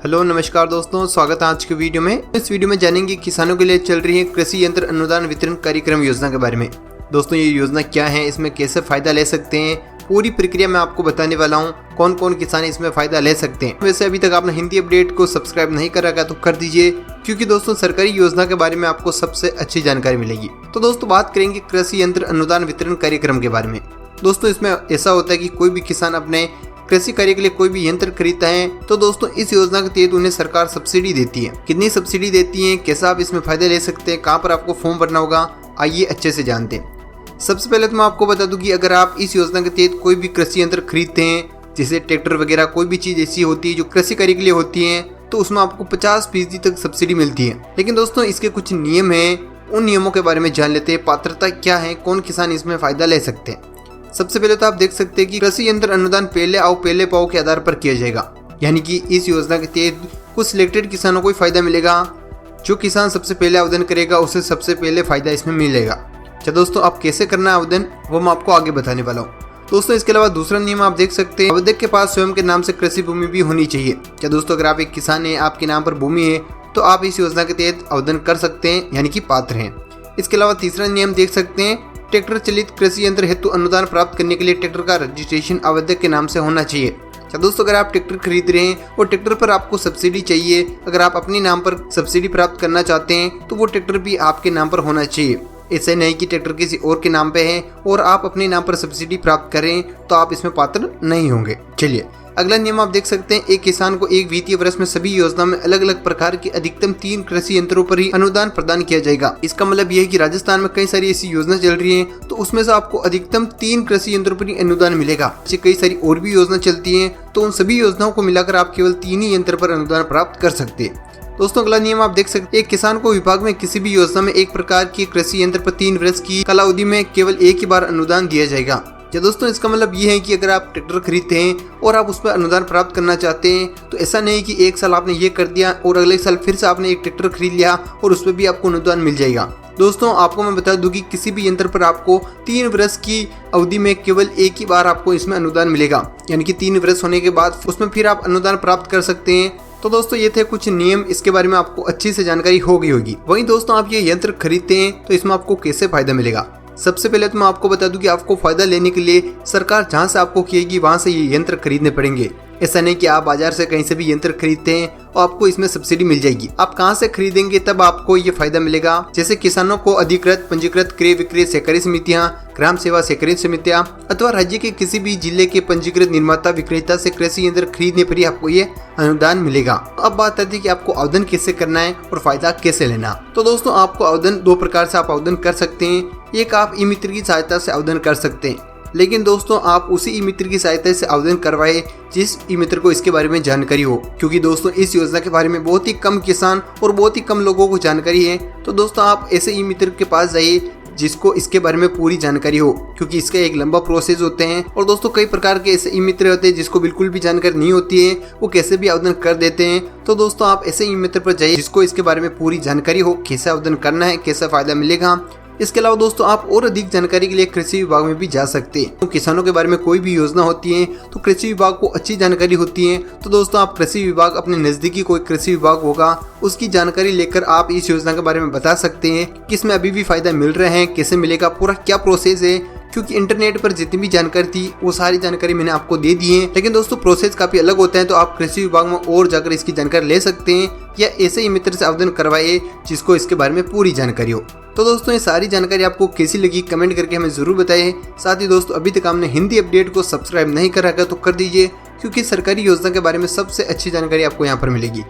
Hello नमस्कार दोस्तों, स्वागत है आज के वीडियो में। इस वीडियो में जानेंगे किसानों के लिए चल रही है कृषि यंत्र अनुदान वितरण कार्यक्रम योजना के बारे में। दोस्तों ये योजना क्या है, इसमें कैसे फायदा ले सकते हैं, पूरी प्रक्रिया मैं आपको बताने वाला हूं। कौन कौन किसान इसमें फायदा ले सकते हैं। वैसे अभी तक आपने हिंदी अपडेट को सब्सक्राइब नहीं कर रखा तो कर दीजिए, क्योंकि दोस्तों सरकारी योजना के बारे में आपको सबसे अच्छी जानकारी मिलेगी। तो दोस्तों बात करेंगे कृषि यंत्र अनुदान वितरण कार्यक्रम के बारे में। दोस्तों इसमें ऐसा होता है कि कोई भी किसान अपने कृषि कार्य के लिए कोई भी यंत्र खरीदता है तो दोस्तों इस योजना के तहत उन्हें सरकार सब्सिडी देती है। कितनी सब्सिडी देती है, कैसा आप इसमें फायदे ले सकते हैं, कहाँ पर आपको फॉर्म भरना होगा, आइए अच्छे से जानते हैं। सबसे पहले तो मैं आपको बता दूं कि अगर आप इस योजना के तहत कोई भी कृषि यंत्र खरीदते हैं, जैसे ट्रैक्टर वगैरह कोई भी चीज़ ऐसी होती है जो कृषि कार्य के लिए होती है, तो उसमें आपको 50% तक सब्सिडी मिलती है। लेकिन दोस्तों इसके कुछ नियम हैं, उन नियमों के बारे में जान लेते हैं। पात्रता क्या है, कौन किसान इसमें फायदा ले सकते हैं। सबसे पहले तो आप देख सकते हैं कि कृषि यंत्र अनुदान पहले आओ पहले पाओ के आधार पर किया जाएगा, यानी कि इस योजना के तहत कुछ सिलेक्टेड किसानों को ही फायदा मिलेगा। जो किसान सबसे पहले आवेदन करेगा उसे सबसे पहले फायदा इसमें मिलेगा। अच्छा दोस्तों, आप कैसे करना है आवेदन वो मैं आपको आगे बताने वाला हूँ। दोस्तों इसके अलावा दूसरा नियम आप देख सकते हैं, आवेदक के पास स्वयं के नाम से कृषि भूमि भी होनी चाहिए। क्या दोस्तों, अगर आप एक किसान हैं, आपके नाम पर भूमि है, तो आप इस योजना के तहत आवेदन कर सकते हैं, यानी कि पात्र हैं। इसके अलावा तीसरा नियम देख सकते हैं, ट्रैक्टर चलित कृषि यंत्र हेतु अनुदान प्राप्त करने के लिए ट्रैक्टर का रजिस्ट्रेशन आवेदक के नाम से होना चाहिए। अच्छा दोस्तों, अगर आप ट्रैक्टर खरीद रहे हैं और ट्रैक्टर पर आपको सब्सिडी चाहिए, अगर आप अपने नाम पर सब्सिडी प्राप्त करना चाहते हैं तो वो ट्रैक्टर भी आपके नाम पर होना चाहिए। ऐसा नहीं कि ट्रैक्टर किसी और के नाम पे है और आप अपने नाम पर सब्सिडी प्राप्त करें तो आप इसमें पात्र नहीं होंगे। चलिए अगला नियम आप देख सकते हैं, एक किसान को एक वित्तीय वर्ष में सभी योजना में अलग अलग प्रकार के अधिकतम 3 कृषि यंत्रों पर ही अनुदान प्रदान किया जाएगा। इसका मतलब यह है कि राजस्थान में कई सारी ऐसी योजना चल रही है, तो उसमें से आपको अधिकतम 3 कृषि यंत्रों पर ही अनुदान मिलेगा। ऐसी कई सारी और भी योजना चलती है, तो उन सभी योजनाओं को मिलाकर आप केवल 3 ही यंत्र पर अनुदान प्राप्त कर सकते हैं। दोस्तों अगला नियम आप देख सकते हैं, एक किसान को विभाग में किसी भी योजना में एक प्रकार की कृषि यंत्र पर 3 वर्ष की कालावधि में केवल एक ही बार अनुदान दिया जाएगा। या दोस्तों इसका मतलब ये है कि अगर आप ट्रैक्टर खरीदते हैं और आप उस पर अनुदान प्राप्त करना चाहते हैं, तो ऐसा नहीं कि एक साल आपने ये कर दिया और अगले साल फिर से आपने एक ट्रैक्टर खरीद लिया और उस पर भी आपको अनुदान मिल जाएगा। दोस्तों आपको मैं बता दूं कि किसी भी यंत्र पर आपको 3 वर्ष की अवधि में केवल एक ही बार आपको इसमें अनुदान मिलेगा, यानी कि 3 वर्ष होने के बाद उसमें फिर आप अनुदान प्राप्त कर सकते हैं। तो दोस्तों ये थे कुछ नियम, इसके बारे में आपको अच्छी से जानकारी हो गई होगी। वहीं दोस्तों आप ये यंत्र खरीदते हैं तो इसमें आपको कैसे फायदा मिलेगा। सबसे पहले तो मैं आपको बता दूं कि आपको फायदा लेने के लिए सरकार जहां से आपको कहेगी वहां से ये यंत्र खरीदने पड़ेंगे। ऐसा नहीं कि आप बाजार से कहीं से भी यंत्र खरीदते हैं और आपको इसमें सब्सिडी मिल जाएगी। आप कहां से खरीदेंगे तब आपको ये फायदा मिलेगा। जैसे किसानों को अधिकृत पंजीकृत क्रय विक्रय सहकारी समितियां, ग्राम सेवा सहकारी समितियां अथवा राज्य के किसी भी जिले के पंजीकृत निर्माता विक्रेता से कृषि यंत्र खरीदने पर ही आपको ये अनुदान मिलेगा। अब बात आती है कि आपको आवेदन कैसे करना है और फायदा कैसे लेना। तो दोस्तों आपको आवेदन 2 प्रकार से आप आवेदन कर सकते हैं। एक आप ई मित्र की सहायता से आवेदन कर सकते हैं, लेकिन दोस्तों आप उसी ई मित्र की सहायता से आवेदन करवाए जिस ई मित्र को इसके बारे में जानकारी हो, क्योंकि दोस्तों इस योजना के बारे में बहुत ही कम किसान और बहुत ही कम लोगों को जानकारी है। तो दोस्तों आप ऐसे ई मित्र के पास जाइए जिसको इसके बारे में पूरी जानकारी हो, क्योंकि इसका एक लंबा प्रोसेस होते हैं। और दोस्तों कई प्रकार के ऐसे ई मित्र होते हैं जिसको बिल्कुल भी जानकारी नहीं होती है, वो कैसे भी आवेदन कर देते हैं। तो दोस्तों आप ऐसे ई मित्र पर जाइए जिसको इसके बारे में पूरी जानकारी हो, कैसे आवेदन करना है, कैसा फायदा मिलेगा। इसके अलावा दोस्तों आप और अधिक जानकारी के लिए कृषि विभाग में भी जा सकते हैं। तो किसानों के बारे में कोई भी योजना होती है तो कृषि विभाग को अच्छी जानकारी होती है। तो दोस्तों आप कृषि विभाग, अपने नजदीकी कोई कृषि विभाग होगा, उसकी जानकारी लेकर आप इस योजना के बारे में बता सकते हैं कि इसमें अभी भी फायदा मिल रहे हैं, कैसे मिलेगा, पूरा क्या प्रोसेस है। क्योंकि इंटरनेट पर जितनी भी जानकारी थी वो सारी जानकारी मैंने आपको दे दी है, लेकिन दोस्तों प्रोसेस काफी अलग होता है। तो आप कृषि विभाग में और जाकर इसकी जानकारी ले सकते हैं या ऐसे ही मित्र से आवेदन करवाइए जिसको इसके बारे में पूरी जानकारी हो। तो दोस्तों ये सारी जानकारी आपको कैसी लगी कमेंट करके हमें जरूर बताइए। साथ ही दोस्तों अभी तक आपने हिंदी अपडेट को सब्सक्राइब नहीं कर रखा तो कर दीजिए, क्योंकि सरकारी योजना के बारे में सबसे अच्छी जानकारी आपको यहाँ पर मिलेगी।